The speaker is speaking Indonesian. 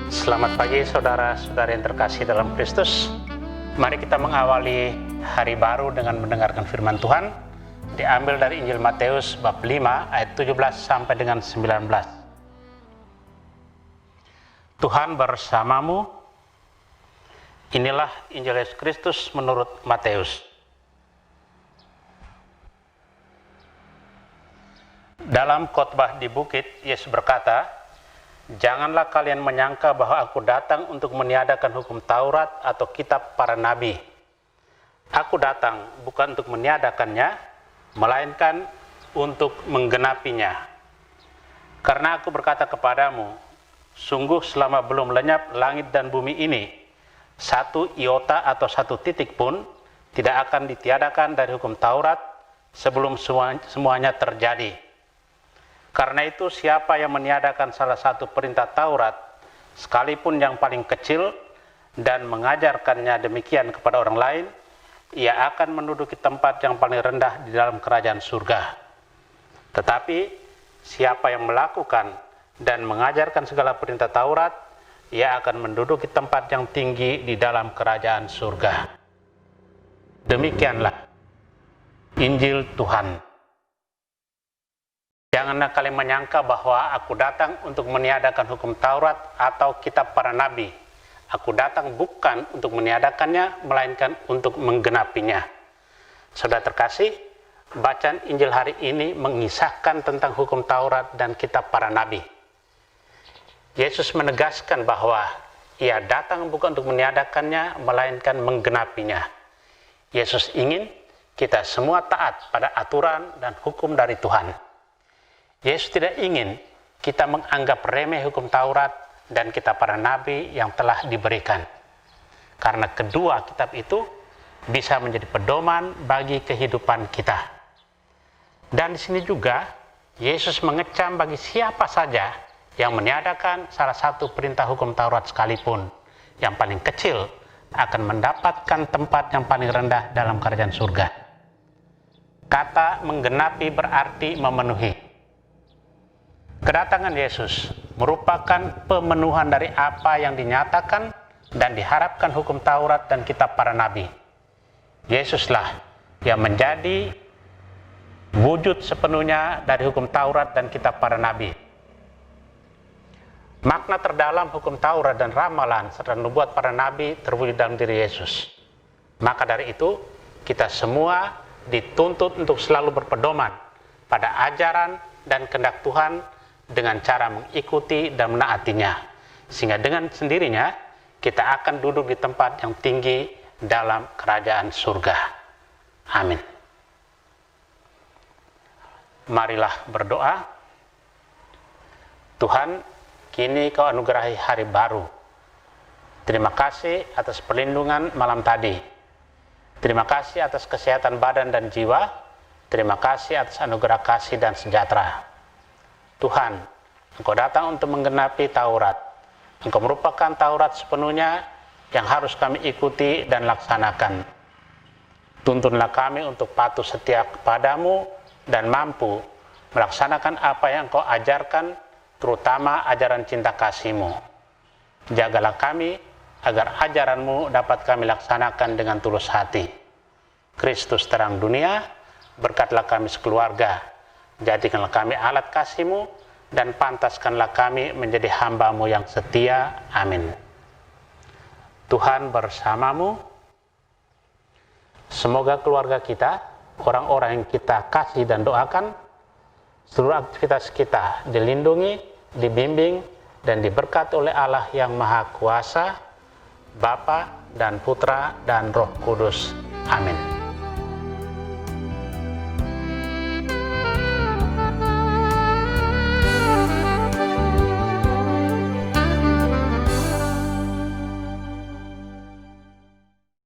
Selamat pagi saudara-saudara yang terkasih dalam Kristus. Mari kita mengawali hari baru dengan mendengarkan firman Tuhan. Diambil dari Injil Matius bab 5 ayat 17 sampai dengan 19. Tuhan bersamamu. Inilah Injil Yesus Kristus menurut Matius. Dalam khotbah di bukit, Yesus berkata, "Janganlah kalian menyangka bahwa aku datang untuk meniadakan hukum Taurat atau kitab para nabi. Aku datang bukan untuk meniadakannya, melainkan untuk menggenapinya. Karena aku berkata kepadamu, sungguh selama belum lenyap langit dan bumi ini, satu iota atau satu titik pun tidak akan ditiadakan dari hukum Taurat sebelum semuanya terjadi. Karena itu siapa yang meniadakan salah satu perintah Taurat, sekalipun yang paling kecil, dan mengajarkannya demikian kepada orang lain, ia akan menduduki tempat yang paling rendah di dalam kerajaan surga. Tetapi siapa yang melakukan dan mengajarkan segala perintah Taurat, ia akan menduduki tempat yang tinggi di dalam kerajaan surga." Demikianlah Injil Tuhan. Janganlah kalian menyangka bahwa aku datang untuk meniadakan hukum Taurat atau kitab para nabi. Aku datang bukan untuk meniadakannya, melainkan untuk menggenapinya. Saudara terkasih, bacaan Injil hari ini mengisahkan tentang hukum Taurat dan kitab para nabi. Yesus menegaskan bahwa ia datang bukan untuk meniadakannya, melainkan menggenapinya. Yesus ingin kita semua taat pada aturan dan hukum dari Tuhan. Yesus tidak ingin kita menganggap remeh hukum Taurat dan kitab para nabi yang telah diberikan. Karena kedua kitab itu bisa menjadi pedoman bagi kehidupan kita. Dan di sini juga Yesus mengecam bagi siapa saja yang meniadakan salah satu perintah hukum Taurat sekalipun, yang paling kecil akan mendapatkan tempat yang paling rendah dalam kerajaan surga. Kata menggenapi berarti memenuhi. Kedatangan Yesus merupakan pemenuhan dari apa yang dinyatakan dan diharapkan hukum Taurat dan kitab para nabi. Yesuslah yang menjadi wujud sepenuhnya dari hukum Taurat dan kitab para nabi. Makna terdalam hukum Taurat dan ramalan serta nubuat para nabi terwujud dalam diri Yesus. Maka dari itu, kita semua dituntut untuk selalu berpedoman pada ajaran dan kehendak Tuhan dengan cara mengikuti dan menaatinya, sehingga dengan sendirinya kita akan duduk di tempat yang tinggi dalam kerajaan surga. Amin. Marilah berdoa. Tuhan, kini Kau anugerahi hari baru. Terima kasih atas perlindungan malam tadi. Terima kasih atas kesehatan badan dan jiwa. Terima kasih atas anugerah kasih dan sejahtera. Tuhan, Engkau datang untuk menggenapi Taurat. Engkau merupakan Taurat sepenuhnya yang harus kami ikuti dan laksanakan. Tuntunlah kami untuk patuh setia kepadamu dan mampu melaksanakan apa yang Engkau ajarkan, terutama ajaran cinta kasih-Mu. Jagalah kami agar ajaran-Mu dapat kami laksanakan dengan tulus hati. Kristus terang dunia, berkatlah kami sekeluarga. Jadikanlah kami alat kasih-Mu dan pantaskanlah kami menjadi hamba-Mu yang setia. Amin. Tuhan bersamamu. Semoga keluarga kita, orang-orang yang kita kasih dan doakan, seluruh aktivitas kita dilindungi, dibimbing, dan diberkati oleh Allah yang Maha Kuasa, Bapa dan Putra dan Roh Kudus. Amin.